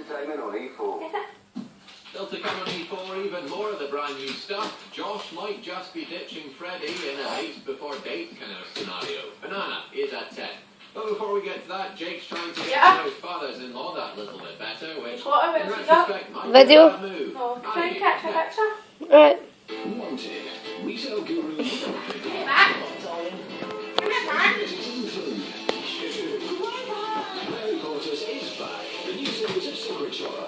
entertainment on E4. Still to come on E4, even more of the brand new stuff. Josh might just be ditching Freddie in a haste before date kind of scenario. Banana is at 10. But before we get to that, Jake's trying to get to know his father-in-law that little bit better, which in retrospect might be a bad move. Oh, can you catch Alexa? Right. Wanted. Retail guru. Hey, Matt. Mary Porter's is back. The new series of Secret Horror.